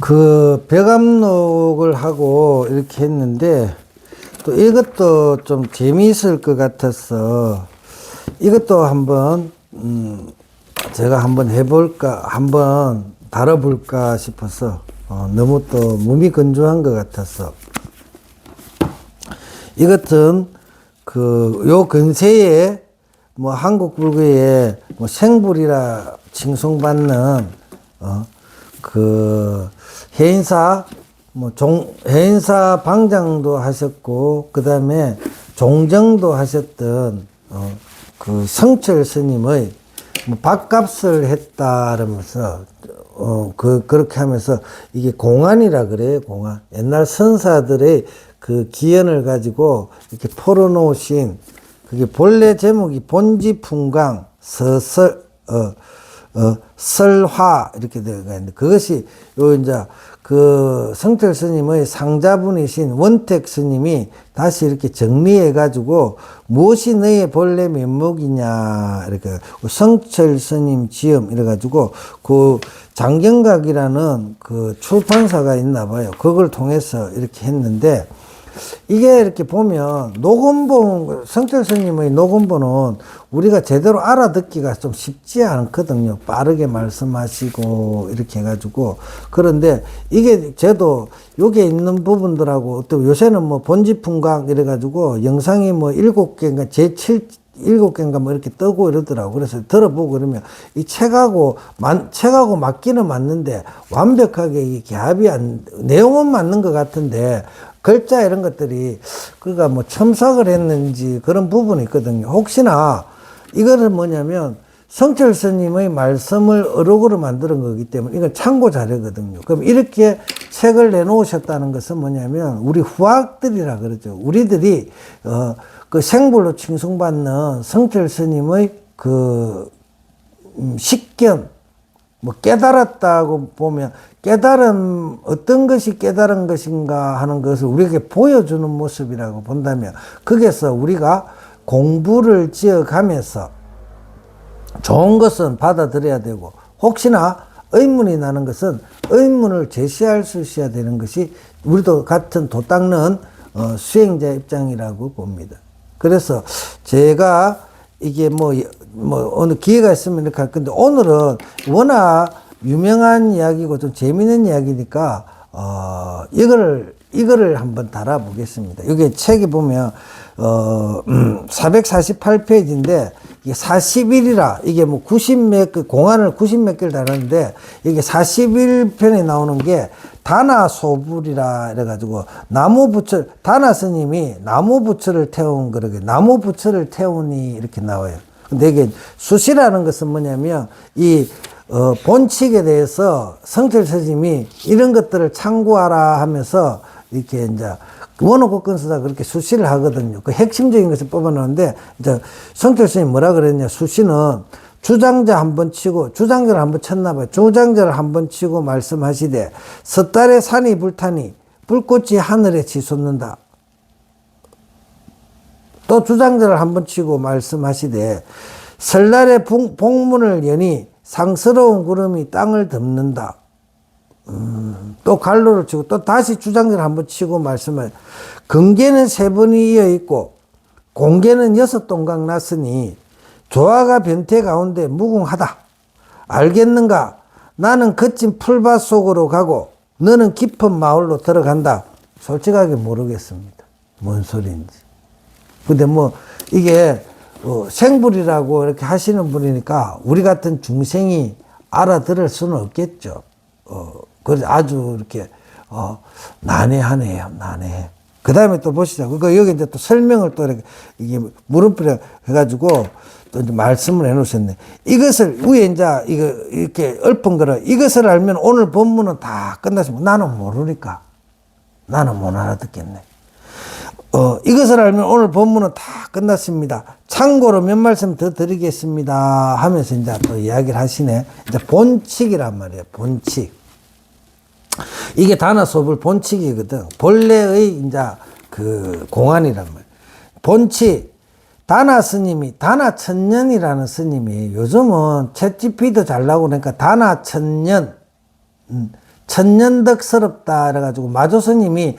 그 벽암록을 하고 이렇게 했는데 또 이것도 좀 재미있을 것 같아서 이것도 한번 제가 한번 해볼까 한번 다뤄볼까 싶어서 너무 또 무미건조한 것 같아서 이것은 그 요 근세에 뭐 한국 불교의 뭐 생불이라 칭송받는 그 해인사 뭐 해인사 방장도 하셨고 그다음에 종정도 하셨던 그 성철 스님의 뭐 밥값을 했다 그러면서 그렇게 하면서 이게 공안이라 그래요. 공안. 옛날 선사들의 그 기연을 가지고 이렇게 풀어놓으신 그게 본래 제목이 본지풍강 서설 설화 이렇게 되어가 있는데 그것이 요 이제 그 성철 스님의 상자분이신 원택 스님이 다시 이렇게 정리해 가지고 무엇이 너의 본래 면목이냐 이렇게 성철 스님 지음 이래 가지고 그 장경각이라는 그 출판사가 있나 봐요. 그걸 통해서 이렇게 했는데 이게 이렇게 보면 녹음본 성철 스님의 녹음본은 우리가 제대로 알아듣기가 좀 쉽지 않거든요. 빠르게 말씀하시고 이렇게 해가지고 그런데 이게 저도 여기에 있는 부분들하고 또 요새는 뭐 본지풍강 이래가지고 영상이 뭐 7개인가 제7개인가 뭐 이렇게 뜨고 이러더라고. 그래서 들어보고 그러면 이 책하고 맞기는 맞는데 완벽하게 이 갭이 내용은 맞는 것 같은데 글자 이런 것들이 그러니까 뭐 첨삭을 했는지 그런 부분이 있거든요. 혹시나 이거는 뭐냐면 성철 스님의 말씀을 어록으로 만드는 거기 때문에 이건 참고 자료거든요. 그럼 이렇게 책을 내놓으셨다는 것은 뭐냐면 우리 후학들이라 그러죠. 우리들이 그 생불로 칭송받는 성철 스님의 그 식견 뭐 깨달았다고 보면 깨달음 어떤 것이 깨달은 것인가 하는 것을 우리에게 보여주는 모습이라고 본다면 거기에서 우리가 공부를 지어가면서 좋은 것은 받아들여야 되고 혹시나 의문이 나는 것은 의문을 제시할 수 있어야 되는 것이 우리도 같은 도 닦는 수행자 입장이라고 봅니다. 그래서 제가 이게 뭐 어느 기회가 있으면 이렇게 할 건데 오늘은 워낙 유명한 이야기고 좀 재미있는 이야기니까 이거를 한번 달아보겠습니다. 여기 책에 보면 448페이지인데 이게 40일이라 이게 뭐 90몇 개 공안을 90몇 개를 달았는데 이게 41편에 나오는 게 다나소불이라 이래가지고 나무부처 다나 스님이 나무부처를 태운 그러게 나무부처를 태우니 이렇게 나와요. 근데 이게 수시라는 것은 뭐냐면 이 본칙에 대해서 성철 스님이 이런 것들을 참고하라 하면서 이렇게 이제 원어고 건서다 그렇게 수시를 하거든요. 그 핵심적인 것을 뽑아놓는데 이제 성철 스님이 뭐라 그랬냐. 수시는 주장자 한번 치고 주장자를 한번 쳤나 봐요. 주장자를 한번 치고 말씀하시되 섣달에 산이 불타니 불꽃이 하늘에 치솟는다. 또 주장자를 한번 치고 말씀하시되 설날에 복문을 여니 상스러운 구름이 땅을 덮는다. 또 갈로를 치고 또 다시 주장자를 한번 치고 말씀을 근계는 3번이 이어 있고 공계는 6동강 났으니 조화가 변태 가운데 무궁하다. 알겠는가? 나는 거친 풀밭 속으로 가고 너는 깊은 마을로 들어간다. 솔직하게 모르겠습니다. 뭔 소리인지. 근데 뭐 이게 생불이라고 이렇게 하시는 분이니까 우리 같은 중생이 알아들을 수는 없겠죠. 그래서 아주 이렇게 난해하네요. 난해해. 그 다음에 또 보시죠. 그거 여기 이제 또 설명을 또 이렇게 이게 물음표를 해가지고 또 이제 말씀을 해놓으셨네. 이것을 위에 이제 이거 이렇게 읊은 거를 이것을 알면 오늘 본문은 다 끝났습니다. 나는 모르니까 나는 못 알아듣겠네. 이것을 알면 오늘 본문은 다 끝났습니다. 참고로 몇 말씀 더 드리겠습니다. 하면서 이제 또 이야기를 하시네. 이제 본칙이란 말이에요. 본칙. 이게 다나소불 본칙이거든. 본래의 이제 그 공안이란 말이에요. 본칙. 다나 스님이, 다나 천년이라는 스님이 요즘은 챗GPT도 잘 나오고 그러니까 다나 천년. 천년덕스럽다 그래가지고 마조 스님이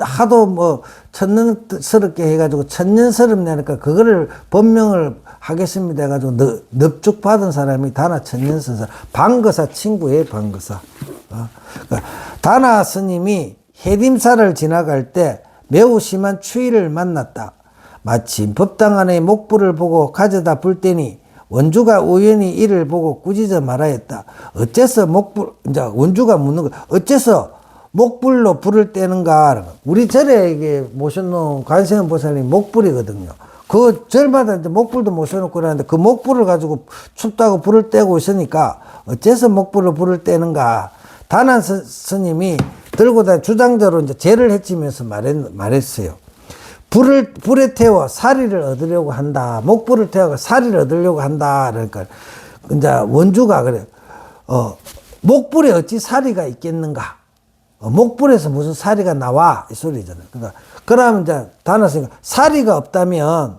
하도 뭐 천년스럽게 해가지고 천년스럽냐니까 그거를 법명을 하겠습니다 해가지고 넙죽 받은 사람이 다나 천년선사 방거사 친구예요. 방거사. 그러니까 다나 스님이 해림사를 지나갈 때 매우 심한 추위를 만났다. 마침 법당 안에 목불을 보고 가져다 불 때니 원주가 우연히 이를 보고 꾸짖어 말하였다. 어째서 이제 원주가 묻는 거, 어째서 목불로 불을 떼는가? 우리 절에 이게 모셔놓은 관세음 보살님 목불이거든요. 그 절마다 이제 목불도 모셔놓고 그러는데 그 목불을 가지고 춥다고 불을 떼고 있으니까 어째서 목불로 불을 떼는가? 다난 스님이 들고 다니 주장자로 이제 죄를 해치면서 말했어요. 불에 태워 사리를 얻으려고 한다. 목불을 태워 사리를 얻으려고 한다. 그러니까 이제 원주가 그래. 목불에 어찌 사리가 있겠는가? 목불에서 무슨 사리가 나와? 이 소리잖아요. 그러니까 그러면 이제 다나스니까 사리가 없다면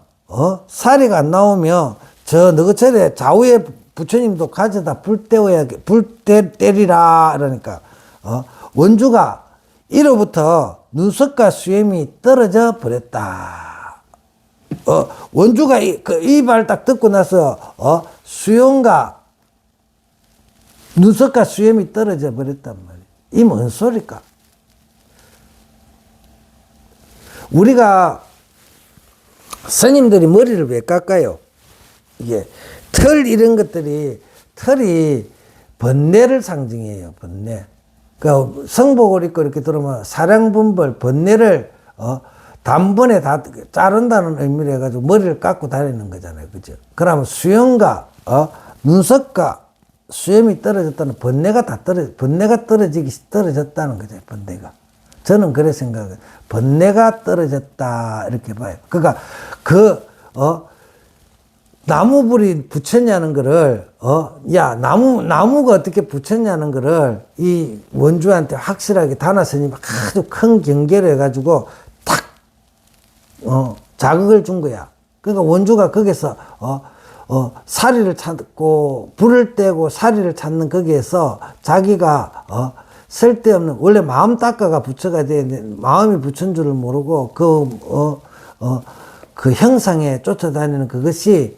사리가 안 나오면 저 너희처럼 좌우에 부처님도 가져다 불 때리라. 그러니까 원주가 이로부터 눈썹과 수염이 떨어져 버렸다. 원주가 이 말 딱 듣고 나서 수염과 눈썹과 수염이 떨어져 버렸단 말이에요. 이 뭔 소리까? 우리가 스님들이 머리를 왜 깎아요? 이게 이런 것들이 털이 번뇌를 상징해요. 번뇌. 그러니까 성복을 입고 이렇게 들어오면 사량분벌 번뇌를 단번에 다 자른다는 의미로 해가지고 머리를 깎고 다니는 거잖아요. 그죠? 그러면 수염과 눈썹과 수염이 떨어졌다는 번뇌가 번뇌가 떨어졌다는 거죠. 번뇌가. 저는 그래 생각해요. 번뇌가 떨어졌다 이렇게 봐요. 그러니까 나무불이 붙였냐는 거를, 나무가 어떻게 붙였냐는 거를 이 원주한테 확실하게 다나 스님이 아주 큰 경계를 해가지고 탁, 자극을 준 거야. 그러니까 원주가 거기서, 사리를 찾고, 불을 떼고 사리를 찾는 거기에서 자기가, 쓸데없는, 원래 마음 닦아가 부처가 되는데 마음이 부처인 줄을 모르고 그 형상에 쫓아다니는 그것이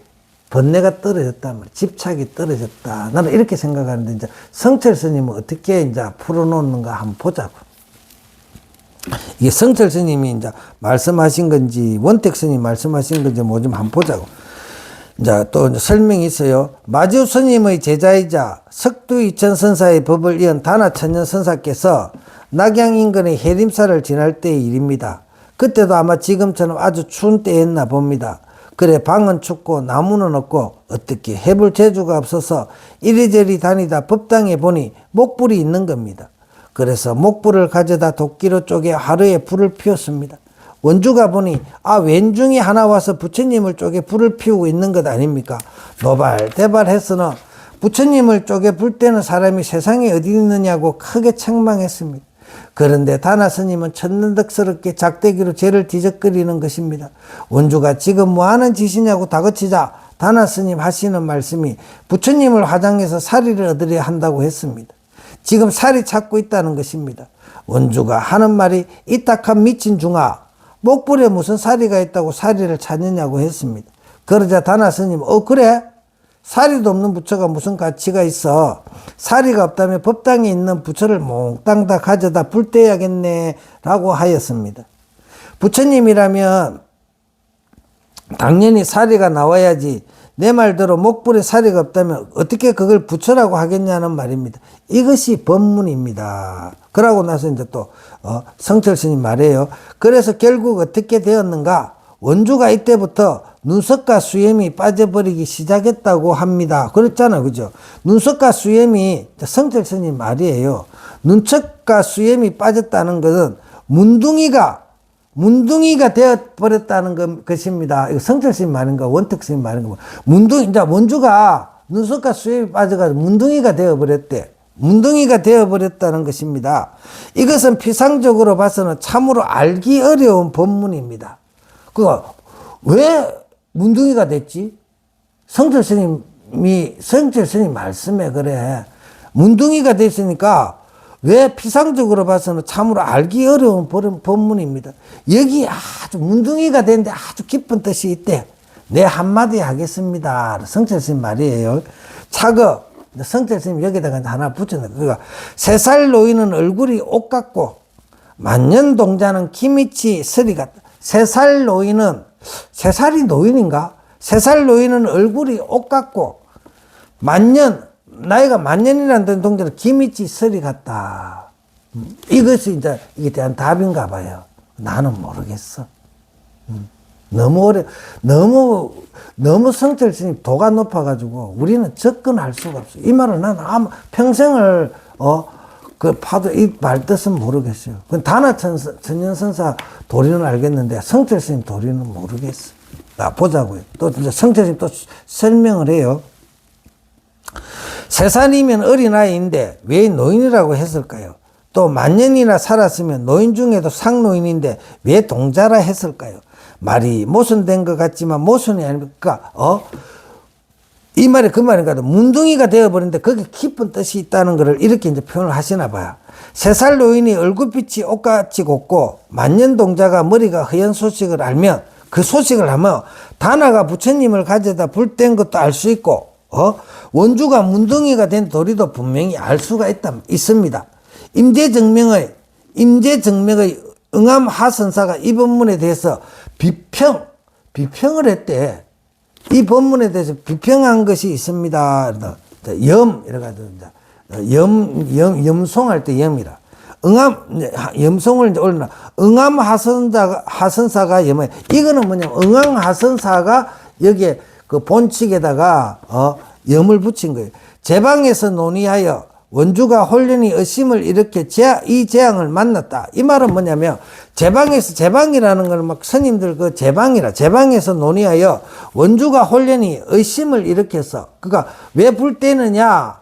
번뇌가 떨어졌단 말이야. 집착이 떨어졌다. 나는 이렇게 생각하는데, 이제 성철 스님은 어떻게 이제 풀어놓는가 한번 보자고. 이게 성철 스님이 이제 말씀하신 건지, 원택 스님 말씀하신 건지 뭐 좀 한번 보자고. 이제 또 설명이 있어요. 마주 스님의 제자이자 석두 이천 선사의 법을 이은 다나 천년 선사께서 낙양 인근의 해림사를 지날 때의 일입니다. 그때도 아마 지금처럼 아주 추운 때였나 봅니다. 그래 방은 춥고 나무는 없고 어떻게 해볼 재주가 없어서 이리저리 다니다 법당에 보니 목불이 있는 겁니다. 그래서 목불을 가져다 도끼로 쪼개 하루에 불을 피웠습니다. 원주가 보니 왼중이 하나 와서 부처님을 쪼개 불을 피우고 있는 것 아닙니까? 노발대발해서는 부처님을 쪼개 불 때는 사람이 세상에 어디 있느냐고 크게 책망했습니다. 그런데 다나 스님은 천년덕스럽게 작대기로 죄를 뒤적거리는 것입니다. 원주가 지금 뭐하는 짓이냐고 다그치자 다나 스님 하시는 말씀이 부처님을 화장해서 사리를 얻으려 한다고 했습니다. 지금 사리 찾고 있다는 것입니다. 원주가 하는 말이 이딱한 미친 중아 목불에 무슨 사리가 있다고 사리를 찾느냐고 했습니다. 그러자 다나 스님 그래? 사리도 없는 부처가 무슨 가치가 있어. 사리가 없다면 법당에 있는 부처를 몽땅 다 가져다 불 떼야겠네 라고 하였습니다. 부처님이라면 당연히 사리가 나와야지 내 말대로 목불에 사리가 없다면 어떻게 그걸 부처라고 하겠냐는 말입니다. 이것이 법문입니다. 그러고 나서 이제 또 성철 스님 말해요. 그래서 결국 어떻게 되었는가? 원주가 이때부터 눈썹과 수염이 빠져버리기 시작했다고 합니다. 그랬잖아, 그죠? 눈썹과 수염이 성철 스님 말이에요. 눈썹과 수염이 빠졌다는 것은 문둥이가 되어버렸다는 것입니다. 이거 성철 스님 말인가, 원택 스님 말인가. 이제 원주가 눈썹과 수염이 빠져가지고 문둥이가 되어버렸대. 문둥이가 되어버렸다는 것입니다. 이것은 피상적으로 봐서는 참으로 알기 어려운 법문입니다. 왜 문둥이가 됐지? 성철 스님 말씀에 그래. 문둥이가 됐으니까 왜 피상적으로 봐서는 참으로 알기 어려운 법문입니다. 여기 아주 문둥이가 되는데 아주 깊은 뜻이 있대. 내 한마디 하겠습니다. 성철스님 말이에요. 차거 성철스님 여기다가 하나 붙였네. 그러니까 3살 노인은 얼굴이 옷 같고 만년 동자는 김이치 서리 같다. 3살 노인은 3살이 노인인가? 3살 노인은 얼굴이 옷 같고 나이가 만년이라는 동자는 김이치 서리 같다. 이것이 이제 이게 대한 답인가 봐요. 나는 모르겠어. 너무 성철 스님 도가 높아가지고 우리는 접근할 수가 없어. 이 말을 나는 아마 평생을, 파도 이 말 뜻은 모르겠어요. 그 다나 천년선사 도리는 알겠는데 성철 스님 도리는 모르겠어. 보자고요. 또 성철 스님 또 설명을 해요. 3살이면 어린아이인데 왜 노인이라고 했을까요? 또 만년이나 살았으면 노인 중에도 상노인인데 왜 동자라 했을까요? 말이 모순된 것 같지만 모순이 아닙니까? 이 말이 그 말인가? 문둥이가 되어버리는데 거기에 깊은 뜻이 있다는 것을 이렇게 이제 표현을 하시나 봐요. 3살 노인이 얼굴빛이 옷같이 곱고 만년 동자가 머리가 허연 소식을 알면 그 소식을 하면 다나가 부처님을 가져다 불 뗀 것도 알 수 있고 원주가 문둥이가 된 도리도 분명히 알 수가 있습니다. 임재정명의 응암하선사가 이 법문에 대해서 비평을 했대. 이 법문에 대해서 비평한 것이 있습니다. 이래가지고 염송할 때 염이라. 염송을 이제 올려놔. 응암하선사가 염에. 이거는 뭐냐면 응암하선사가 여기에 그 본칙에다가 염을 붙인 거예요. 제방에서 논의하여 원주가 홀련히 의심을 일으켜 이 재앙을 만났다. 이 말은 뭐냐면 제방이라는 걸 막 스님들 그 제방에서 논의하여 원주가 홀련히 의심을 일으켰어. 그러니까 왜 불 때느냐,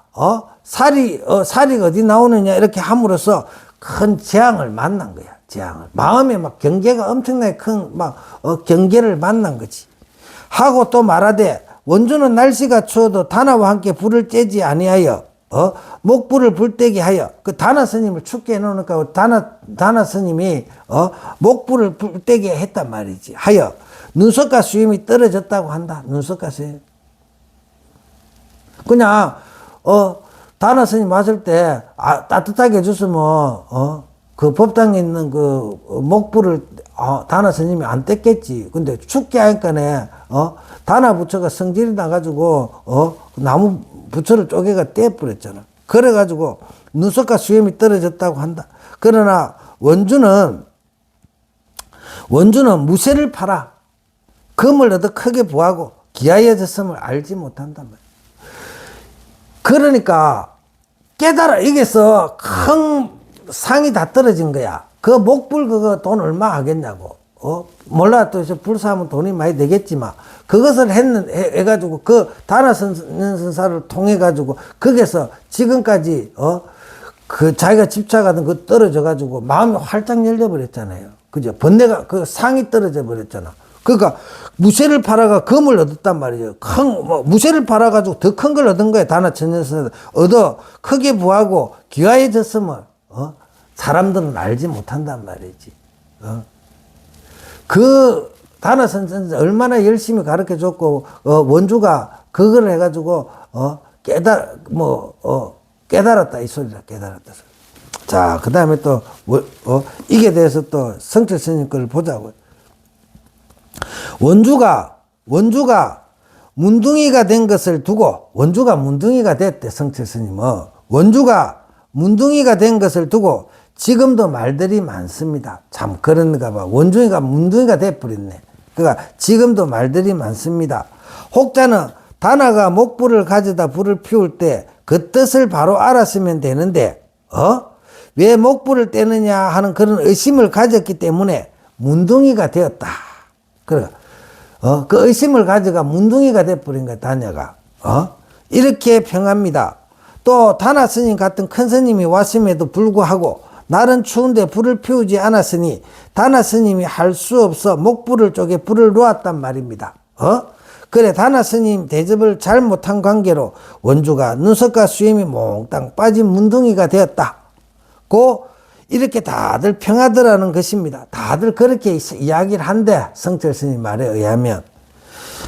살이 어디 나오느냐 이렇게 함으로써 큰 재앙을 만난 거야. 재앙을 마음에 막 경계가 엄청나게 큰 경계를 만난 거지. 하고 또 말하되 원주는 날씨가 추워도 다나와 함께 불을 쬐지 아니하여 목불을 불떼게 하여 그 다나 스님을 춥게 해놓으니까 다나 스님이 목불을 불떼게 했단 말이지. 하여 눈썹과 수염이 떨어졌다고 한다. 눈썹과 수염. 그냥 다나 스님 왔을 때 따뜻하게 해줬으면 그 법당에 있는 그 목불을 다나 스님이 안 뗐겠지. 근데 춥게 하니까네 다나 부처가 성질이 나가지고 나무 부처를 쪼개가 떼버렸잖아. 그래가지고 눈썹과 수염이 떨어졌다고 한다. 그러나 원주는 무쇠를 팔아 금을 얻어 크게 부하고 기하여졌음을 알지 못한단 말이야. 그러니까 깨달아 이게서 큰 상이 다 떨어진 거야. 그 목불 그거 돈 얼마 하겠냐고. 몰라 또 불사하면 돈이 많이 되겠지만 그것을 해가지고 그 다나선사를 통해가지고 거기서 지금까지 그 자기가 집착하던 그 떨어져가지고 마음이 활짝 열려버렸잖아요. 그죠? 번뇌가 그 상이 떨어져 버렸잖아. 그러니까 무쇠를 팔아가 금을 얻었단 말이죠. 무쇠를 팔아가지고 더 큰 걸 얻은 거야. 다나천년선사 얻어 크게 부하고 귀화해졌으면 사람들은 알지 못한단 말이지. 그 다나선사 얼마나 열심히 가르쳐 줬고 원주가 그걸 해가지고 깨달았다 이 소리라. 깨달았다. 자, 그 다음에 또 이게 대해서 또 성철 스님 걸 보자고요. 원주가 문둥이가 된 것을 두고 원주가 문둥이가 됐대. 성철 스님은 원주가 문둥이가 된 것을 두고 지금도 말들이 많습니다. 참 그런가 봐. 원주가 문둥이가 돼버렸네. 그러니까 지금도 말들이 많습니다. 혹자는 다나가 목불을 가져다 불을 피울 때 그 뜻을 바로 알았으면 되는데 왜 목불을 떼느냐 하는 그런 의심을 가졌기 때문에 문둥이가 되었다. 그러니까 그 의심을 가져가 문둥이가 돼버린 거야. 다냐가 이렇게 평합니다. 또 다나 스님 같은 큰 스님이 왔음에도 불구하고 날은 추운데 불을 피우지 않았으니 다나 스님이 할 수 없어 목불을 쪼개 불을 놓았단 말입니다. 그래 다나 스님 대접을 잘못한 관계로 원주가 눈썹과 수염이 몽땅 빠진 문둥이가 되었다. 이렇게 다들 평하더라는 것입니다. 다들 그렇게 이야기를 한대. 성철 스님 말에 의하면.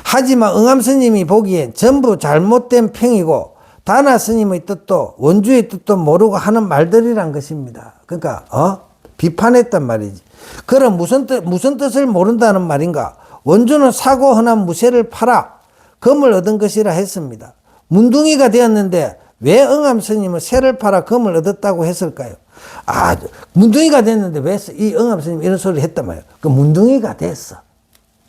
하지만 응암 스님이 보기엔 전부 잘못된 평이고 다나 스님의 뜻도 원주의 뜻도 모르고 하는 말들이란 것입니다. 그러니까 비판했단 말이지. 그럼 무슨 뜻을 모른다는 말인가? 원주는 사고 흔한 무쇠를 팔아 금을 얻은 것이라 했습니다. 문둥이가 되었는데 왜 응암 스님은 쇠를 팔아 금을 얻었다고 했을까요? 문둥이가 됐는데 왜 이 응암 스님 이런 소리를 했단 말이에요. 그 문둥이가 됐어.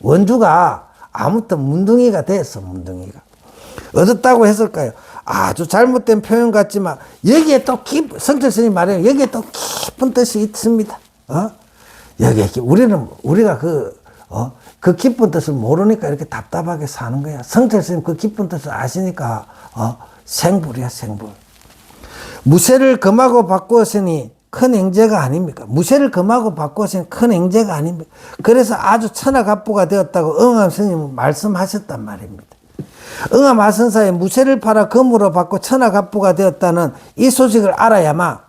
원주가 아무튼 문둥이가 됐어. 문둥이가 얻었다고 했을까요? 아주 잘못된 표현 같지만 여기에 또 성철 스님 말해요. 여기에 또 깊은 뜻이 있습니다. 여기에 우리가 그 깊은 뜻을 모르니까 이렇게 답답하게 사는 거야. 성철 스님 그 깊은 뜻을 아시니까 생불이야, 생불. 무쇠를 금하고 바꾸었으니 큰 행제가 아닙니까? 무쇠를 금하고 바꾸었으니 큰 행제가 아닙니까? 그래서 아주 천하갑부가 되었다고 응암 스님은 말씀하셨단 말입니다. 응암 하선사에 무쇠를 팔아 금으로 바꿔 천하갑부가 되었다는 이 소식을 알아야만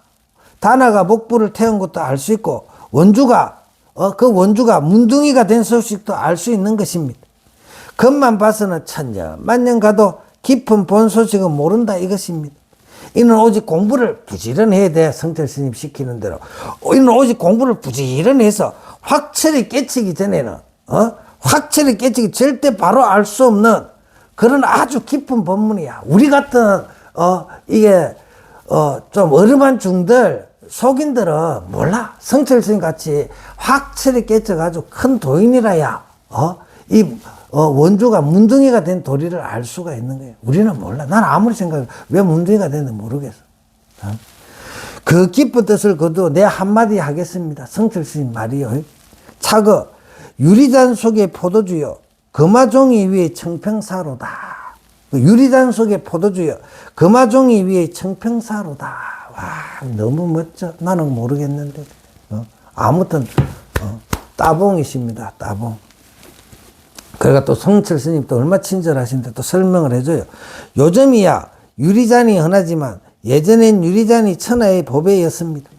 다나가 목부를 태운 것도 알 수 있고 원주가 문둥이가 된 소식도 알 수 있는 것입니다. 겉만 봐서는 천년 만년 가도 깊은 본 소식은 모른다 이것입니다. 이는 오직 공부를 부지런히 해야 돼. 성철 스님 시키는 대로. 이는 오직 공부를 부지런히 해서 확철이 깨치기 전에는 확철이 깨치기 절대 바로 알 수 없는 그런 아주 깊은 법문이야. 우리 같은 이게 좀 어름한 중들 속인들은 몰라. 성철 스님 같이 확철이 깨쳐가지고 큰 도인이라야 원주가 문둥이가 된 도리를 알 수가 있는 거예요. 우리는 몰라. 난 아무리 생각해 왜 문둥이가 됐는지 모르겠어. 그 깊은 뜻을 거두어 내 한마디 하겠습니다. 성철 스님 말이요. 차거 유리잔 속의 포도주여 금화종이 위에 청평사로다. 유리잔 속의 포도주여 금화종이 위에 청평사로다. 와, 너무 멋져. 나는 모르겠는데. 아무튼 따봉이십니다. 따봉. 그러니까 또 성철 스님 또 얼마 친절하신데 또 설명을 해줘요. 요즘이야 유리잔이 흔하지만 예전엔 유리잔이 천하의 보배였습니다.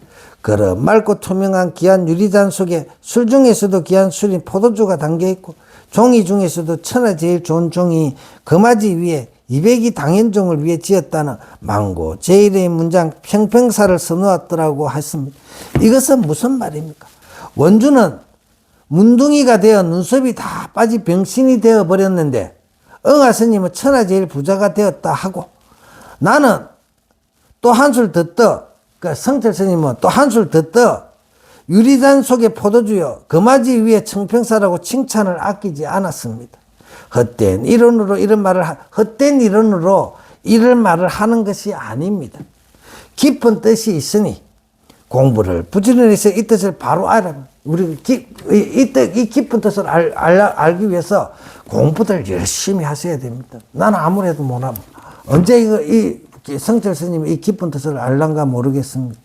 그런 맑고 투명한 귀한 유리잔 속에 술 중에서도 귀한 술인 포도주가 담겨있고 종이 중에서도 천하 제일 좋은 종이 금아지 위에 200이 당연종을 위해 지었다는 망고 제1의 문장 평평사를 써놓았더라고 했습니다. 이것은 무슨 말입니까? 원주는 문둥이가 되어 눈썹이 다 빠지 병신이 되어 버렸는데 응아 스님은 천하 제일 부자가 되었다 하고 나는 또 한술 더 떠. 그러니까 성철 스님은 또 한술 더 떠. 유리잔 속의 포도주여 금아지 위에 청평사라고 칭찬을 아끼지 않았습니다. 헛된 이론으로 이런 말을 하는 것이 아닙니다. 깊은 뜻이 있으니 공부를 부지런히 해서 이 뜻을 바로 알아. 우리 이 깊은 뜻을 알기 위해서 공부들 열심히 하셔야 됩니다. 나는 아무래도 못하면 언제 이 성철 스님이 이 깊은 뜻을 알란가 모르겠습니다.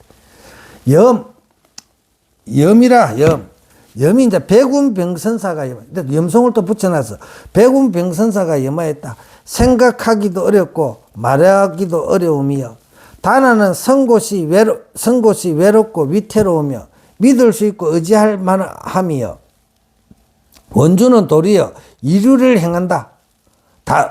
염이 이제 백운병선사가 염송을 또 붙여놨어. 백운병선사가 염하였다. 생각하기도 어렵고 말하기도 어려움이여. 다나는 성곳이 외롭고 위태로우며 믿을 수 있고 의지할 만함이여. 원주는 도리어 이류를 행한다.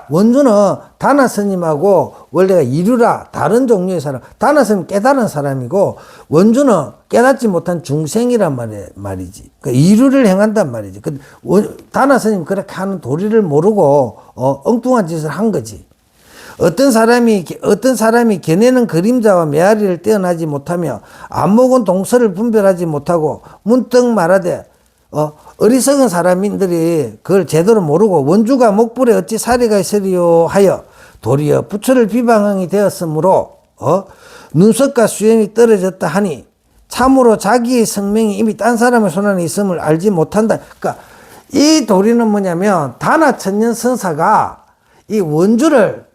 원주는 다나 스님하고 원래가 이류라 다른 종류의 사람. 다나 스님 깨달은 사람이고 원주는 깨닫지 못한 중생이란 말이지. 그러니까 이류를 행한단 말이지. 다나 스님 그렇게 하는 도리를 모르고 엉뚱한 짓을 한 거지. 어떤 사람이 겨내는 그림자와 메아리를 떼어나지 못하며 안목은 동서를 분별하지 못하고 문득 말하되 어리석은 사람들이 그걸 제대로 모르고 원주가 목불에 어찌 사리가 있으리요 하여 도리어 부처를 비방하게 되었으므로 눈썹과 수염이 떨어졌다 하니 참으로 자기의 성명이 이미 딴 사람의 손안에 있음을 알지 못한다. 그러니까 이 도리는 뭐냐면 다나 천년 선사가 이 원주를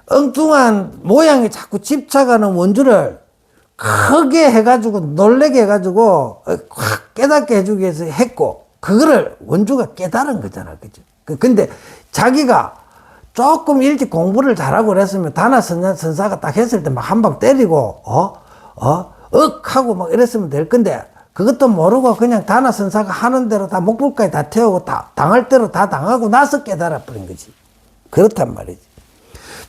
엉뚱한 모양에 자꾸 집착하는 원주를 크게 해가지고 놀래게 해가지고 확 깨닫게 해주기 위해서 했고 그거를 원주가 깨달은 거잖아. 그죠? 근데 자기가 조금 일찍 공부를 잘하고 그랬으면 다나 선사가 딱 했을 때 막 한 방 때리고 하고 막 이랬으면 될 건데, 그것도 모르고 그냥 다나선사가 하는 대로 다 목불까지 다 태우고 당할 대로 다 당하고 나서 깨달아버린 거지. 그렇단 말이지.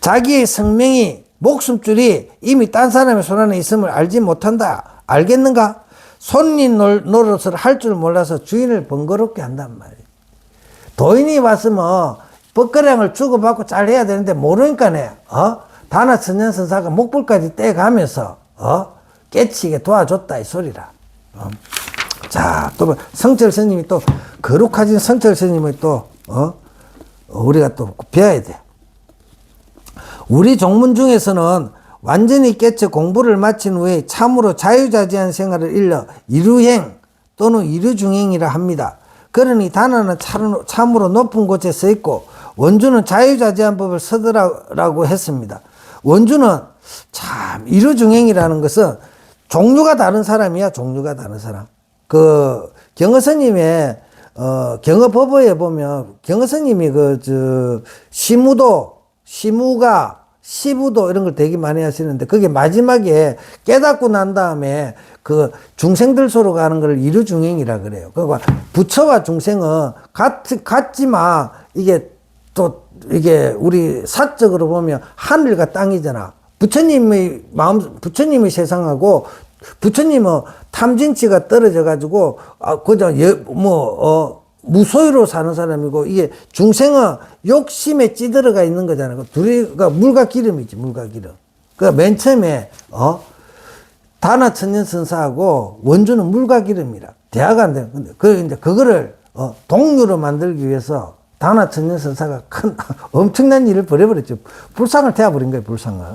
자기의 생명이, 목숨줄이 이미 딴 사람의 손 안에 있음을 알지 못한다. 알겠는가? 손님 노릇을 할 줄 몰라서 주인을 번거롭게 한단 말이야. 도인이 왔으면 법가량을 주고받고 잘 해야 되는데 모르니까네. 다나천년선사가 목불까지 떼가면서 깨치게 도와줬다 이 소리라. 자, 또 성철 스님이 또 거룩하신 성철 스님을 또 우리가 또 배워야 돼. 우리 종문 중에서는 완전히 깨쳐 공부를 마친 후에 참으로 자유자재한 생활을 일러 이루행 또는 이루중행이라 합니다. 그러니 다나는 참으로 높은 곳에 서 있고 원주는 자유자재한 법을 쓰더라고 했습니다. 원주는 참 이루중행이라는 것은 종류가 다른 사람이야. 종류가 다른 사람. 그 경허스님의 경허법어에 보면 경허스님이 시무가 시부도 이런 걸 되게 많이 하시는데 그게 마지막에 깨닫고 난 다음에 그 중생들 소로 가는 걸 이루중행이라 그래요. 그러니까 부처와 중생은 같지만 이게 또 이게 우리 사적으로 보면 하늘과 땅이잖아. 부처님의 세상하고 부처님은 탐진치가 떨어져 가지고 그저 무소유로 사는 사람이고 이게 중생은 욕심에 찌들어가 있는 거잖아요. 둘이가 물과 기름이지, 물과 기름. 그러니까 맨 처음에 다나천년선사하고 원주는 물과 기름이라. 대화가 안 돼. 근데 이제 그거를 동료로 만들기 위해서 다나천년선사가 큰 엄청난 일을 벌여버렸죠. 불상을 태워버린 거예요, 불상을.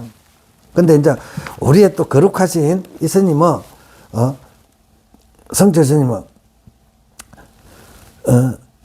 근데 이제 우리의 또 거룩하신 이 스님은 성철 스님은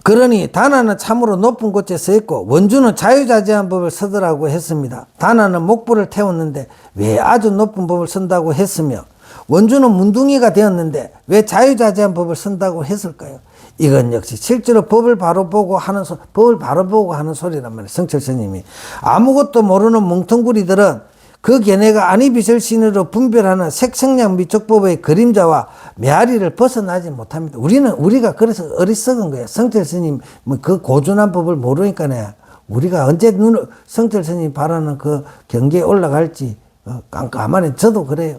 그러니 다나는 참으로 높은 곳에 서 있고 원주는 자유자재한 법을 쓰더라고 했습니다. 다나는 목불을 태웠는데 왜 아주 높은 법을 쓴다고 했으며 원주는 문둥이가 되었는데 왜 자유자재한 법을 쓴다고 했을까요? 이건 역시 실제로 법을 바로 보고 하는 소리란 말이에요. 성철 스님이 아무것도 모르는 뭉텅구리들은 그 걔네가 아니비설신으로 분별하는 색성량 미촉법의 그림자와 메아리를 벗어나지 못합니다. 우리가 그래서 어리석은 거예요. 성철 스님 그 고준한 법을 모르니까네. 우리가 언제 성철 스님 바라는 그 경계에 올라갈지 깜깜하네. 저도 그래요.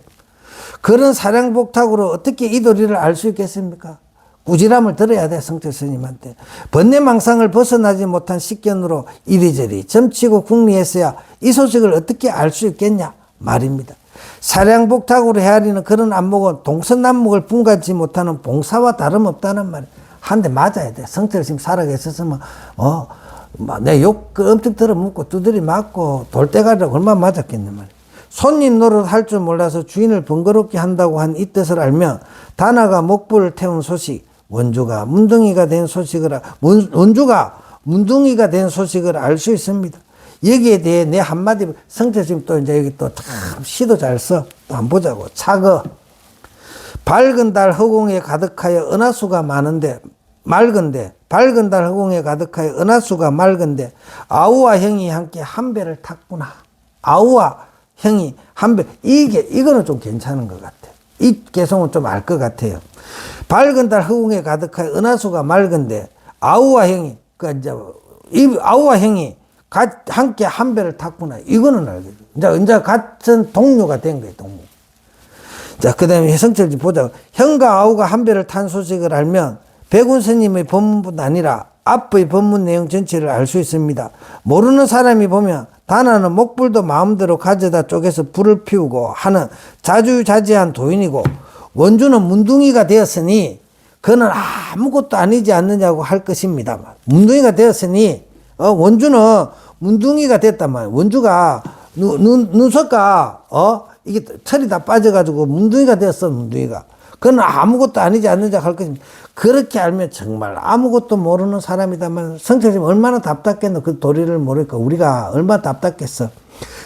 그런 사량복탁으로 어떻게 이 도리를 알 수 있겠습니까? 꾸지람을 들어야 돼, 성철 스님한테. 번뇌망상을 벗어나지 못한 식견으로 이리저리 점치고 궁리했어야 이 소식을 어떻게 알 수 있겠냐 말입니다. 사량복탁으로 헤아리는 그런 안목은 동서남북을 분간치 못하는 봉사와 다름없다는 말이에요. 한 대 맞아야 돼. 성철 스님 살아계셨으면 내 욕 엄청 들어묻고 두드리 맞고 돌대가리라고 얼마나 맞았겠냐 말이에요. 손님 노릇 할 줄 몰라서 주인을 번거롭게 한다고 한 이 뜻을 알면 다나가 목불을 태운 소식, 원주가 문둥이가 된 소식을 알 수 있습니다. 여기에 대해 내 한마디 성철 스님 또 이제 여기 또 참 시도 잘 써. 또 한번 보자고. 차거 밝은 달 허공에 가득하여 은하수가 많은데 밝은 달 허공에 가득하여 은하수가 맑은데 아우와 형이 함께 한 배를 탔구나. 아우와 형이 한 배, 이거는 좀 괜찮은 것 같아요. 이 개성은 좀 알 것 같아요. 밝은 달 허공에 가득하여 은하수가 맑은데 아우와 형이 함께 한 배를 탔구나. 이거는 알겠죠. 이제 같은 동료가 된 거예요, 동료. 자, 그 다음에 성철지 보자. 형과 아우가 한 배를 탄 소식을 알면 백운 스님의 법문뿐 아니라 앞의 법문 내용 전체를 알 수 있습니다. 모르는 사람이 보면 다나는 목불도 마음대로 가져다 쪼개서 불을 피우고 하는 자주자재한 도인이고 원주는 문둥이가 되었으니 그는 아무것도 아니지 않느냐고 할 것입니다. 문둥이가 되었으니 원주는 문둥이가 됐단 말이에요. 원주가 눈썹가 이게 털이 다 빠져가지고 문둥이가 되었어. 문둥이가. 그는 아무것도 아니지 않느냐고 할 것입니다. 그렇게 알면 정말 아무것도 모르는 사람이다만 성철님 얼마나 답답겠노. 그 도리를 모르니까 우리가 얼마나 답답겠어.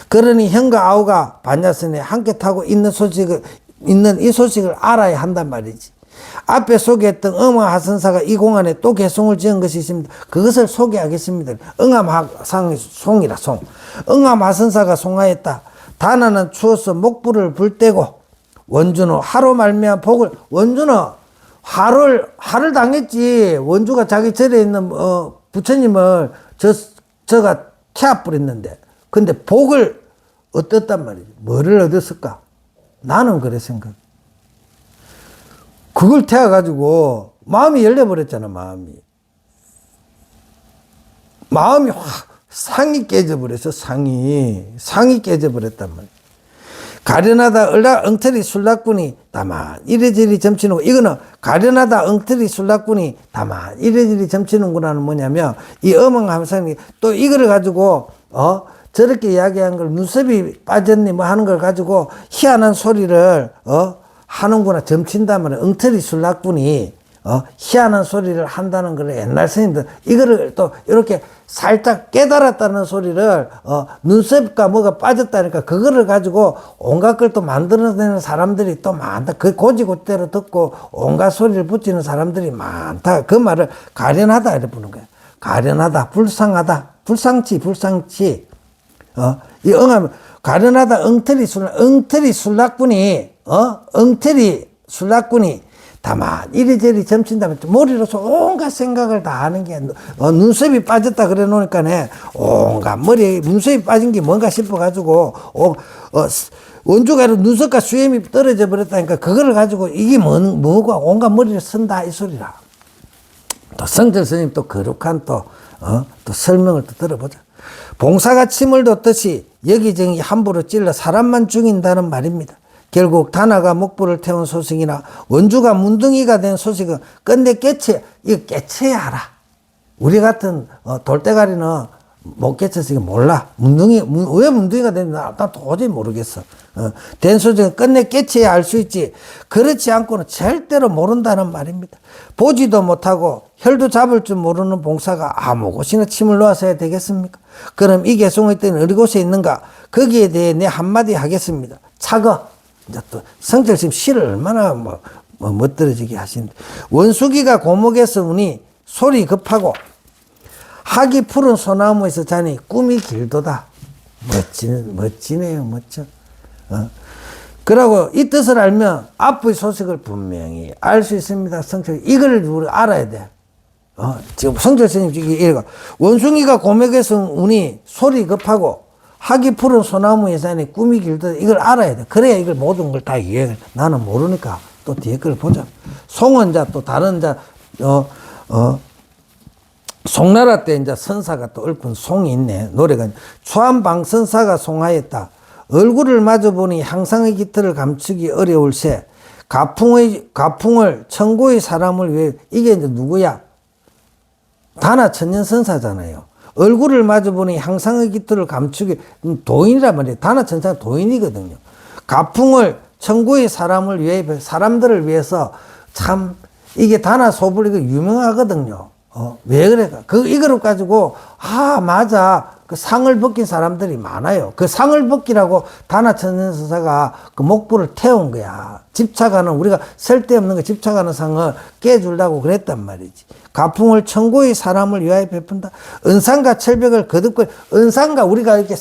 그러니 형과 아우가 반야선에 함께 타고 있는 이 소식을 알아야 한단 말이지. 앞에 소개했던 응암하선사가 이 공안에 또 개송을 지은 것이 있습니다. 그것을 소개하겠습니다. 응암하상의 송이라 송. 응암하선사가 송하였다. 다나는 추워서 목불을 불 떼고 원주는 화로 말미암아 복을, 원주는 화를 당했지. 원주가 자기 절에 있는 부처님을 저가 태워버렸는데, 근데 복을 얻었단 말이지. 뭐를 얻었을까? 나는 그래 생각. 그걸 태워가지고 마음이 열려버렸잖아. 마음이 상이 깨져버렸어. 상이 깨져버렸단 말이야. 가련하다 엉터리 술락군이 다만 이래저래 점치는구. 이거는 가련하다 엉터리 술락군이 다만 이래저래 점치는구나는 뭐냐면, 이 어망함상이 또 이거를 가지고 저렇게 이야기한 걸 눈썹이 빠졌니 뭐 하는 걸 가지고 희한한 소리를 하는구나, 점친다면 엉터리 술락군이 희한한 소리를 한다는 걸 옛날 스님들 이거를 또 이렇게 살짝 깨달았다는 소리를 눈썹과 뭐가 빠졌다니까 그거를 가지고 온갖 걸 또 만들어내는 사람들이 또 많다. 그 고지고대로 듣고 온갖 소리를 붙이는 사람들이 많다. 그 말을 가련하다 이렇게 부르는 거야. 가련하다, 불상하다, 불상치. 이 응하면 가련하다 엉터리 술락군이 다만 이리저리 점친다면 머리로서 온갖 생각을 다 하는 게, 눈썹이 빠졌다 그래 놓으니까네 온갖 머리에 눈썹이 빠진 게 뭔가 싶어가지고 원주가 눈썹과 수염이 떨어져 버렸다니까 그거를 가지고 이게 뭐고 온갖 머리를 쓴다 이 소리라. 또 성철 스님 또 거룩한 또 설명을 또 들어보자. 봉사가 침을 뒀듯이 여기저기 함부로 찔러 사람만 죽인다는 말입니다. 결국 다나가 목부를 태운 소식이나 원주가 문둥이가 된 소식은 끝내 이거 깨쳐야 알아. 우리 같은 돌대가리는 못 깨쳐서 이거 몰라. 왜 문둥이가 됐는지 나 도저히 모르겠어. 된 소식은 끝내 깨쳐야 알 수 있지. 그렇지 않고는 절대로 모른다는 말입니다. 보지도 못하고 혈도 잡을 줄 모르는 봉사가 아무 곳이나 침을 놓아서야 되겠습니까? 그럼 이 개송의 때는 어디 곳에 있는가? 거기에 대해 내 한마디 하겠습니다. 차거. 이제 또 성철스님 시를 얼마나 멋들어지게 하시는데, 원수기가 고목에서 우니 소리 급하고 학이 푸른 소나무에서 자니 꿈이 길도다. 멋지네요, 멋져. 그러고 이 뜻을 알면 앞의 소식을 분명히 알 수 있습니다. 성철, 이걸 우리가 알아야 돼. 지금 성철스님 이래가 원숭이가 고목에서 우니 소리 급하고 학이 푸른 소나무에 사니 꿈이 길다. 이걸 알아야 돼. 그래야 이걸 모든 걸 다 이해해. 나는 모르니까 또 뒤에 걸 보자. 송은 또 다른 송나라 때 선사가 또 읊은 송이 있네. 노래가 추한방 선사가 송하였다. 얼굴을 마주 보니 향상의 깃털을 감추기 어려울세. 가풍을 천고의 사람을 위해. 이게 누구야? 다나 천년 선사잖아요. 얼굴을 마주보니 향상의 깃털을 감추기, 도인이란 말이에요. 다나천사는 도인이거든요. 가풍을 천고의 사람을 위해, 사람들을 위해서 참 이게 다나소불 이거 유명하거든요. 왜 그래? 이거를 가지고 맞아. 그 상을 벗긴 사람들이 많아요. 그 상을 벗기라고 다나천연서사가 그 목부를 태운 거야. 집착하는, 우리가 쓸데없는 거 집착하는 상을 깨주려고 그랬단 말이지. 가풍을 천고의 사람을 위하여 베푼다. 은상과 철벽을 거듭, 우리가 이렇게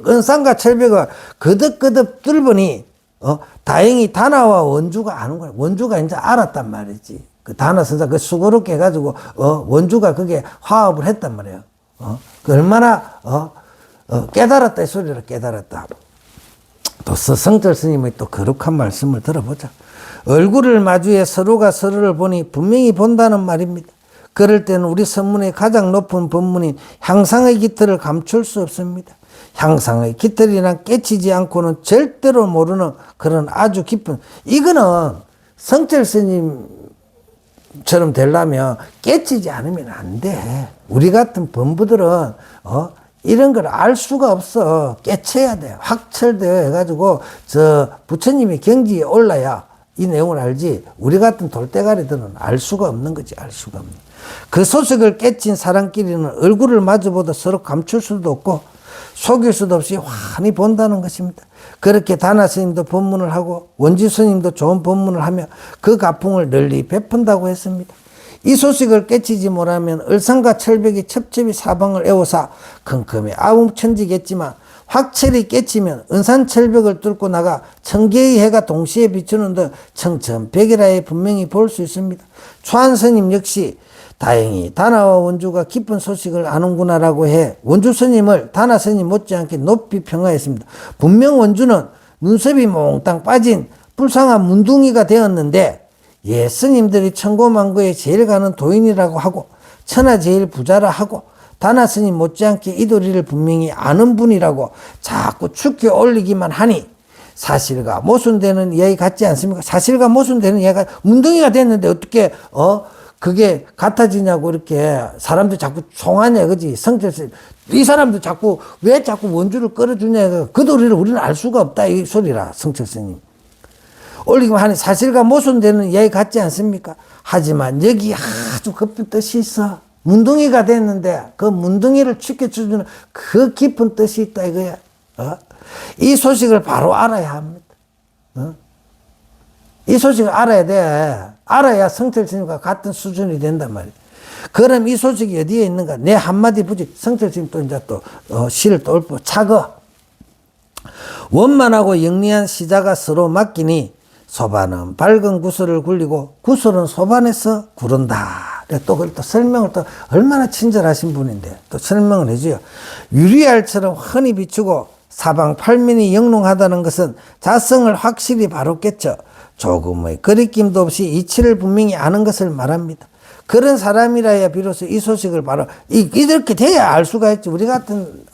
은상과 철벽을 거듭 뚫으니, 다행히 다나와 원주가 아는 거야. 원주가 이제 알았단 말이지. 그 다나선사 그 수고롭게 해가지고, 원주가 그게 화합을 했단 말이에요. 그 얼마나, 깨달았다, 이 소리를 깨달았다. 또 성철 스님의 또 거룩한 말씀을 들어보자. 얼굴을 마주해 서로가 서로를 보니 분명히 본다는 말입니다. 그럴 때는 우리 선문의 가장 높은 법문인 향상의 깃털을 감출 수 없습니다. 향상의 깃털이란 깨치지 않고는 절대로 모르는 그런 아주 깊은, 이거는 성철 스님처럼 되려면 깨치지 않으면 안 돼. 우리 같은 범부들은 이런 걸 알 수가 없어. 깨쳐야 돼. 확철되어 해가지고 부처님이 경지에 올라야 이 내용을 알지. 우리 같은 돌대가리들은 알 수가 없는 거지. 알 수가 없는. 그 소식을 깨친 사람끼리는 얼굴을 마주보다 서로 감출 수도 없고 속일 수도 없이 환히 본다는 것입니다. 그렇게 다나 스님도 법문을 하고 원지 스님도 좋은 법문을 하며 그 가풍을 널리 베푼다고 했습니다. 이 소식을 깨치지 못하면 을상과 철벽이 첩첩이 사방을 에워싸 컴컴히 아웅천지겠지만 확철이 깨치면 은산철벽을 뚫고 나가 천개의 해가 동시에 비추는 듯 청천백일하에 분명히 볼 수 있습니다. 초안스님 역시 다행히 다나와 원주가 깊은 소식을 아는구나라고 해 원주 스님을 다나 스님 못지않게 높이 평가했습니다. 분명 원주는 눈썹이 몽땅 빠진 불쌍한 문둥이가 되었는데 스님들이 천고만고에 제일 가는 도인이라고 하고 천하 제일 부자라 하고 다나 스님 못지않게 이 도리를 분명히 아는 분이라고 자꾸 축켜 올리기만 하니 사실과 모순되는 이야기 같지 않습니까? 사실과 모순되는 이야기가 문둥이가 됐는데 어떻게 그게 같아지냐고 이렇게 사람들 자꾸 총하냐 그지? 성철스님 이 사람도 자꾸 왜 자꾸 원주를 끌어주냐 그 도리를 우리는 알 수가 없다 이 소리라 성철스님 올리기만 하니 사실과 모순되는 이야기 같지 않습니까? 하지만 여기 아주 깊은 뜻이 있어. 문둥이가 됐는데 그 문둥이를 지켜주는 그 깊은 뜻이 있다 이거야. 이 소식을 바로 알아야 합니다. 이 소식을 알아야 돼. 알아야 성철스님과 같은 수준이 된단 말이야. 그럼 이 소식이 어디에 있는가? 내 한마디 부지 성철스님 또 이제 또 시를 또 읊어 차거. 원만하고 영리한 시자가 서로 맡기니 소반은 밝은 구슬을 굴리고 구슬은 소반에서 구른다. 또 설명을 또 얼마나 친절하신 분인데 또 설명을 해줘요. 유리알처럼 흔히 비추고 사방 팔면이 영롱하다는 것은 자성을 확실히 바로 깨쳐 조금의 거리낌도 없이 이치를 분명히 아는 것을 말합니다. 그런 사람이라야 비로소 이 소식을 바로 이렇게 돼야 알 수가 있지. 우리 같은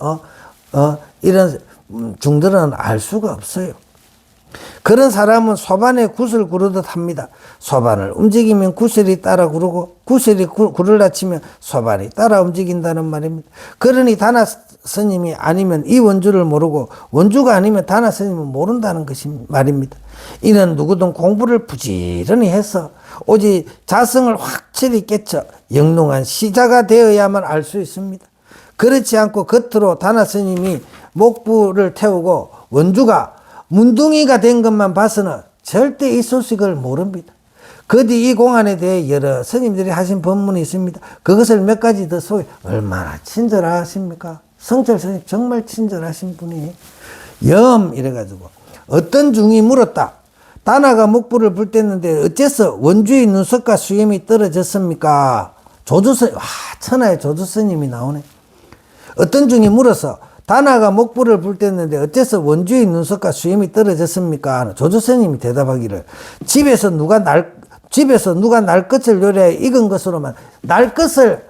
이런 중들은 알 수가 없어요. 그런 사람은 소반에 굿을 구르듯 합니다. 소반을 움직이면 구슬이 따라 구르고 구슬이 굴을 치면 소반이 따라 움직인다는 말입니다. 그러니 다나 스님이 아니면 이 원주를 모르고 원주가 아니면 다나 스님은 모른다는 것이 말입니다. 이는 누구든 공부를 부지런히 해서 오직 자성을 확실히 깨쳐 영롱한 시자가 되어야만 알 수 있습니다. 그렇지 않고 겉으로 다나 스님이 목부를 태우고 원주가 문둥이가 된 것만 봐서는 절대 이 소식을 모릅니다. 그 뒤 이 공안에 대해 여러 스님들이 하신 법문이 있습니다. 그것을 몇 가지 더 소개. 얼마나 친절하십니까? 성철 스님 정말 친절하신 분이 이래가지고 어떤 중이 물었다. 다나가 목불을 불 뗐는데 어째서 원주의 눈썹과 수염이 떨어졌습니까? 조주스님, 천하의 조주스님이 나오네. 어떤 중이 물어서 다나가 목불을 불 뗐는데 어째서 원주의 눈썹과 수염이 떨어졌습니까? 조주스님이 대답하기를 집에서 누가 날 것을 요리하여 익은 것으로만 날 것을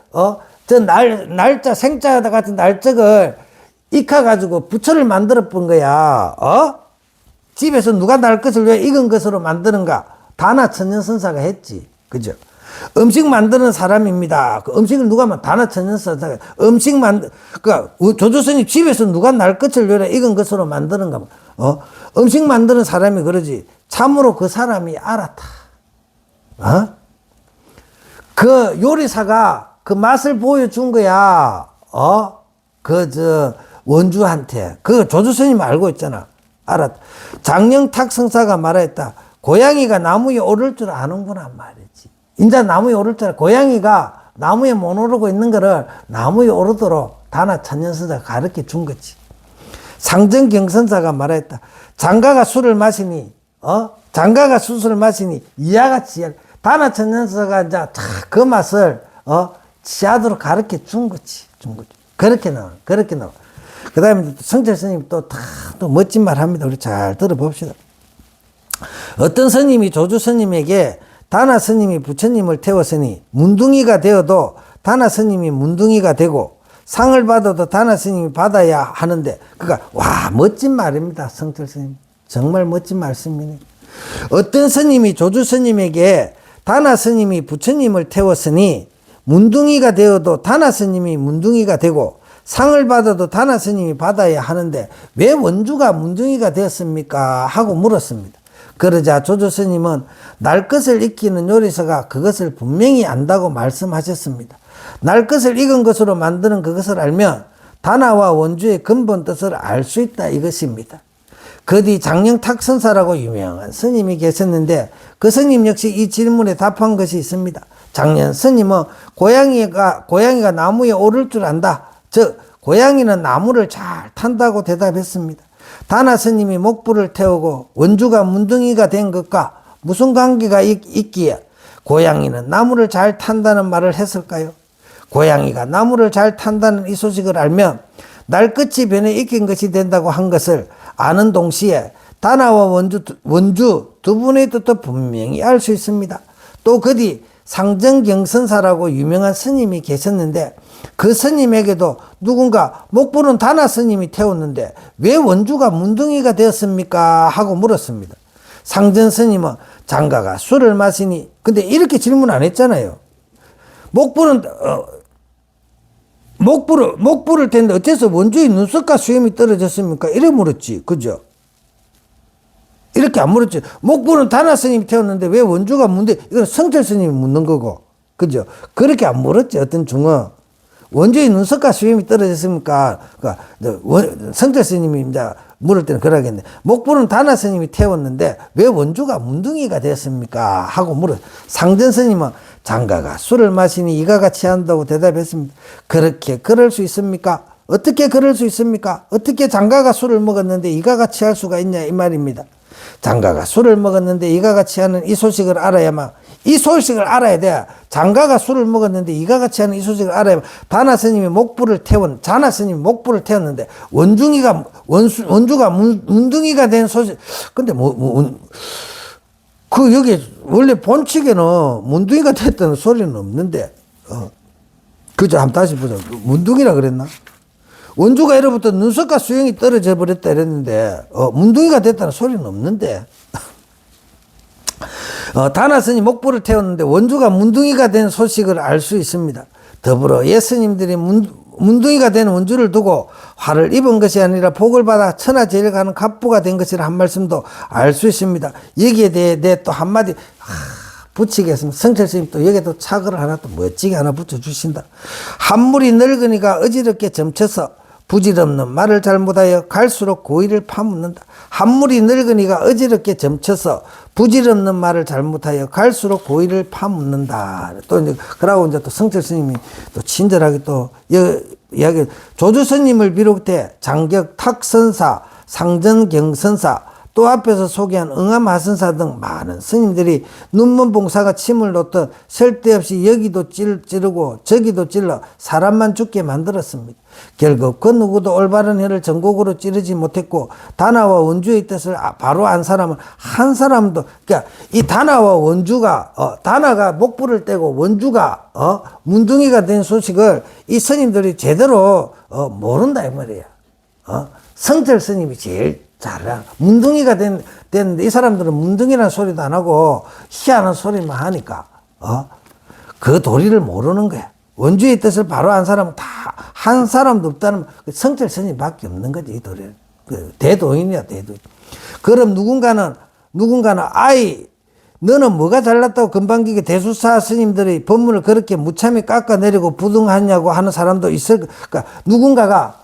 날짜 생자 같은 날적을 익혀가지고 부처를 만들어 본 거야. 집에서 누가 날 것을 왜 익은 것으로 만드는가? 다나 천년선사가 했지. 그죠? 음식 만드는 사람입니다. 그 음식을 다나 천년선사가 조조스님 집에서 누가 날 것을 요리해 익은 것으로 만드는가? 음식 만드는 사람이 그러지. 참으로 그 사람이 알았다. 그 요리사가 그 맛을 보여준 거야. 원주한테. 그 조조스님 알고 있잖아. 알았다. 장영탁 성사가 말했다. 고양이가 나무에 오를 줄 아는구나 말이지. 인자 나무에 오를 줄 알아. 고양이가 나무에 못 오르고 있는 거를 나무에 오르도록 다나 천년선사가 가르쳐 준 거지. 상정경선사가 말했다. 장가가 술을 마시니 이와 같이 다나 천년선사가 이제 그 맛을 취하도록 가르쳐 준 거지. 그렇게 나와. 그 다음에 성철 스님이 또 멋진 말 합니다. 우리 잘 들어봅시다. 어떤 스님이 조주 스님에게 다나 스님이 부처님을 태웠으니 문둥이가 되어도 다나 스님이 문둥이가 되고 상을 받아도 다나 스님이 받아야 하는데 그러니까 멋진 말입니다. 성철 스님 정말 멋진 말씀이네. 어떤 스님이 조주 스님에게 다나 스님이 부처님을 태웠으니 문둥이가 되어도 다나 스님이 문둥이가 되고 상을 받아도 다나 스님이 받아야 하는데 왜 원주가 문둥이가 되었습니까? 하고 물었습니다. 그러자 조조 스님은 날 것을 익히는 요리사가 그것을 분명히 안다고 말씀하셨습니다. 날 것을 익은 것으로 만드는 그것을 알면 다나와 원주의 근본 뜻을 알 수 있다 이것입니다. 그 뒤 장영탁선사라고 유명한 스님이 계셨는데 그 스님 역시 이 질문에 답한 것이 있습니다. 장년 스님은 고양이가 나무에 오를 줄 안다. 즉 고양이는 나무를 잘 탄다고 대답했습니다. 다나 스님이 목불을 태우고 원주가 문둥이가 된 것과 무슨 관계가 있기에 고양이는 나무를 잘 탄다는 말을 했을까요? 고양이가 나무를 잘 탄다는 이 소식을 알면 날끝이 변해 익힌 것이 된다고 한 것을 아는 동시에 다나와 원주 두 분의 뜻도 분명히 알 수 있습니다. 또 그 뒤 상정경선사라고 유명한 스님이 계셨는데 그 스님에게도 누군가 목불은 다나 스님이 태웠는데 왜 원주가 문둥이가 되었습니까? 하고 물었습니다. 상전 스님은 장가가 술을 마시니, 근데 이렇게 질문 안 했잖아요. 목불을 텐데 어째서 원주의 눈썹과 수염이 떨어졌습니까? 이래 물었지. 그죠? 이렇게 안 물었지. 목불은 다나 스님이 태웠는데 왜 원주가 문둥이, 이건 성철 스님이 묻는 거고. 그죠? 그렇게 안 물었지. 어떤 중은. 원주의 눈썹과 수염이 떨어졌습니까? 그러니까 성철 스님이 이제 물을 때는 그러겠네. 목불은 다나 스님이 태웠는데 왜 원주가 문둥이가 됐습니까? 하고 물어. 상전 스님은 장가가 술을 마시니 이가가 취한다고 대답했습니다. 그렇게 그럴 수 있습니까? 어떻게 그럴 수 있습니까? 어떻게 장가가 술을 먹었는데 이가가 취할 수가 있냐 이 말입니다. 장가가 술을 먹었는데 이가가 취하는 이 소식을 알아야만, 이 소식을 알아야 돼. 장가가 술을 먹었는데 이가가 취하는 이 소식을 알아야만. 다나 스님이 자나 스님이 목불을 태웠는데 원주가 문둥이가 된 소식. 근데 여기 원래 본칙에는 문둥이가 됐다는 소리는 없는데, 그죠? 한번 다시 보자. 문둥이라 그랬나? 원주가 이로부터 눈썹과 수염이 떨어져 버렸다 이랬는데, 문둥이가 됐다는 소리는 없는데. 다나 스님 목불을 태웠는데 원주가 문둥이가 된 소식을 알 수 있습니다. 더불어 예스님들이 문둥이가 된 원주를 두고 화를 입은 것이 아니라 복을 받아 천하제일 가는 갑부가 된 것이라 한 말씀도 알 수 있습니다. 여기에 대해 내 또 한마디 붙이겠습니다. 성철 스님 또 여기에 또 차글을 하나 또 멋지게 하나 붙여주신다. 한물이 늙으니까 어지럽게 점쳐서 부질없는 말을 잘못하여 갈수록 고의를 파묻는다. 한물이 늙으니까 어지럽게 점쳐서 부질없는 말을 잘못하여 갈수록 고의를 파묻는다. 또 이제 그러고 이제 또 성철 스님이 또 친절하게 또 이야기, 조주 스님을 비롯해 장격 탁선사, 상전경선사, 또 앞에서 소개한 응암하선사 등 많은 스님들이 눈먼봉사가 침을 놓듯 쓸데없이 여기도 찌르고 저기도 찔러 사람만 죽게 만들었습니다. 결국 그 누구도 올바른 혀를 전곡으로 찌르지 못했고 다나와 원주의 뜻을 바로 안 사람은 한 사람도, 그러니까 이 다나와 원주가 다나가 목불을 떼고 원주가 문둥이가 된 소식을 이 스님들이 제대로 모른다 이 말이야. 성철 스님이 제일 잘라. 문둥이가 됐는데 이 사람들은 문둥이라는 소리도 안 하고 희한한 소리만 하니까 그 도리를 모르는 거야. 원주의 뜻을 바로 한 사람은 다 한 사람도 없다는 성철 스님밖에 없는 거지. 이 도리를. 대도인이야 대도인. 그럼 누군가는 아이 너는 뭐가 잘났다고 금방기게 대수사 스님들이 법문을 그렇게 무참히 깎아내리고 부등하냐고 하는 사람도 있을. 그러니까 누군가가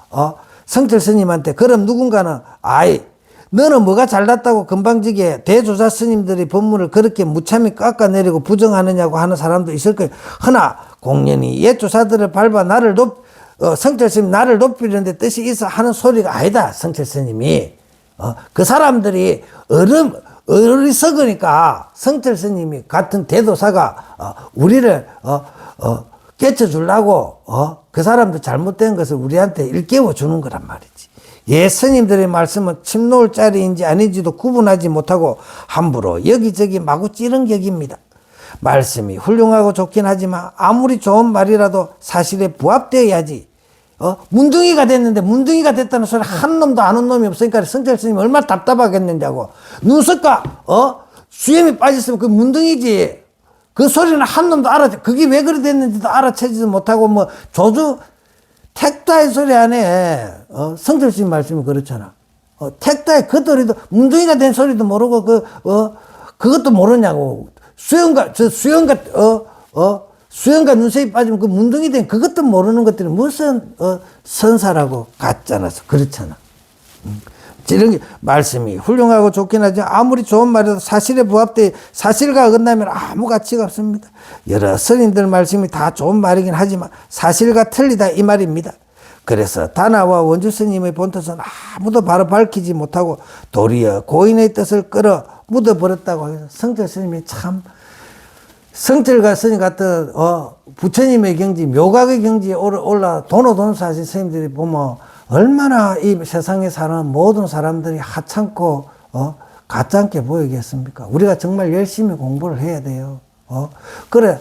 성철 스님한테, 그럼 누군가는 아이 너는 뭐가 잘났다고 금방지게 대조사 스님들이 법문을 그렇게 무참히 깎아내리고 부정하느냐고 하는 사람도 있을 거예요. 허나 공연히 옛 조사들을 밟아 성철 스님 나를 높이려는데 뜻이 있어 하는 소리가 아니다. 성철 스님이 그 사람들이 어리석으니까 성철 스님이 같은 대도사가 우리를 깨쳐주려고 그 사람도 잘못된 것을 우리한테 일깨워 주는 거란 말이지. 예 스님들의 말씀은 침 놓을 자리인지 아닌지도 구분하지 못하고 함부로 여기저기 마구 찌른 격입니다. 말씀이 훌륭하고 좋긴 하지만 아무리 좋은 말이라도 사실에 부합되어야지. 문둥이가 됐는데 문둥이가 됐다는 소리 한 놈도 아는 놈이 없으니까 성철 스님이 얼마나 답답하겠는냐고. 눈썹과 수염이 빠졌으면 그 문둥이지. 그 소리는 한 놈도 그게 왜 그래 됐는지도 알아채지도 못하고 조주 택다의 소리 안에 성철 스님 말씀이 그렇잖아. 택다의 그 소리도 문둥이가 된 소리도 모르고 그것도 모르냐고. 수염과 눈썹이 빠지면 그 문둥이 된 그것도 모르는 것들이 무슨 선사라고 같잖아. 그렇잖아. 이런 게 말씀이 훌륭하고 좋긴 하지만 아무리 좋은 말이라도 사실에 부합돼 사실과 어긋나면 아무 가치가 없습니다. 여러 스님들 말씀이 다 좋은 말이긴 하지만 사실과 틀리다 이 말입니다. 그래서 다나와 원주 스님의 본뜻은 아무도 바로 밝히지 못하고 도리어 고인의 뜻을 끌어 묻어버렸다고 해서 성철 스님이 참 성철과 스님 같은 부처님의 경지, 묘각의 경지에 올라 도노돈수하신 스님들이 보면 얼마나 이 세상에 사는 모든 사람들이 하찮고 가짜않게 보이겠습니까? 우리가 정말 열심히 공부를 해야 돼요. 그래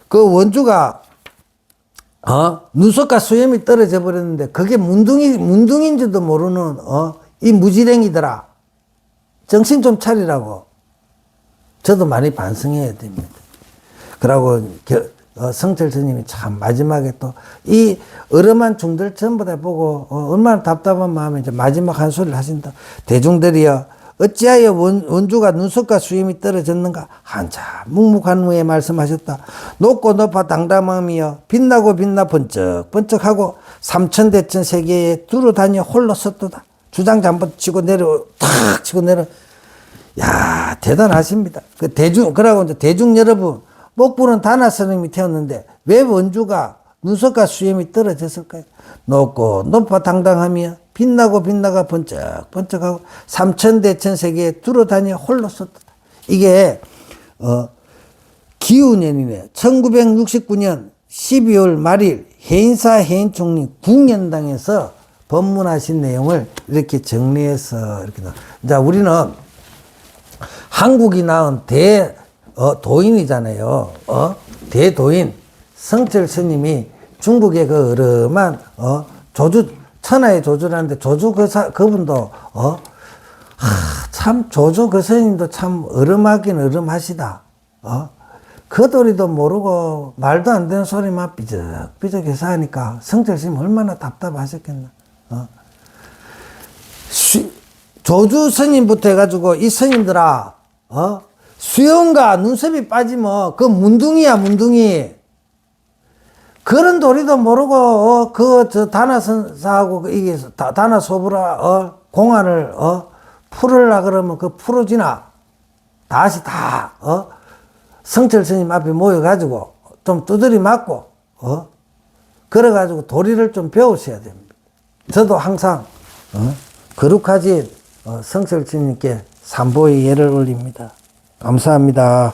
그 원주가 눈썹과 수염이 떨어져 버렸는데 그게 문둥인지도 모르는 이 무지랭이들아, 정신 좀 차리라고 저도 많이 반성해야 됩니다. 그러고 성철 스님이 참 마지막에 또 이 어름한 중들 전부 다 보고 얼마나 답답한 마음에 이제 마지막 한 소리를 하신다. 대중들이여 어찌하여 원주가 눈썹과 수염이 떨어졌는가? 한참 묵묵한 후에 말씀하셨다. 높고 높아 당당함이여 빛나고 빛나 번쩍번쩍하고 삼천대천 세계에 두루 다녀 홀로 섰도다. 주장 잠번 치고 탁 치고 내려. 야, 대단하십니다. 그러고 이제 대중 여러분, 목부는 다나 스님이 태웠는데 왜 원주가 눈썹과 수염이 떨어졌을까요? 높고 높아 당당하며 빛나고 빛나가 번쩍번쩍하고 삼천대천 세계에 두루다니 홀로 섰다. 이게 기우년이네. 1969년 12월 말일 해인사 해인총리 국연당에서 법문하신 내용을 이렇게 정리해서 이렇게 자, 우리는 한국이 낳은 도인이잖아요. 대도인 성철 스님이 중국의 그 어름한 천하의 조주라는데 그분도 참 조주 그 스님도 참 어름하긴 어름하시다. 그 도리도 모르고 말도 안 되는 소리만 삐적삐적해서 하니까 성철 스님 얼마나 답답하셨겠나. 조주 스님부터 해가지고 이 스님들아, 수염과 눈썹이 빠지면 그 문둥이야, 문둥이. 그런 도리도 모르고, 다나선사하고, 이게, 다나소부라, 공안을, 풀으려 그러면 그 풀어지나. 다시 다, 성철 스님 앞에 모여가지고, 좀 두드리 맞고, 그래가지고 도리를 좀 배우셔야 됩니다. 저도 항상, 거룩하지, 성철 스님께 삼보의 예를 올립니다. 감사합니다.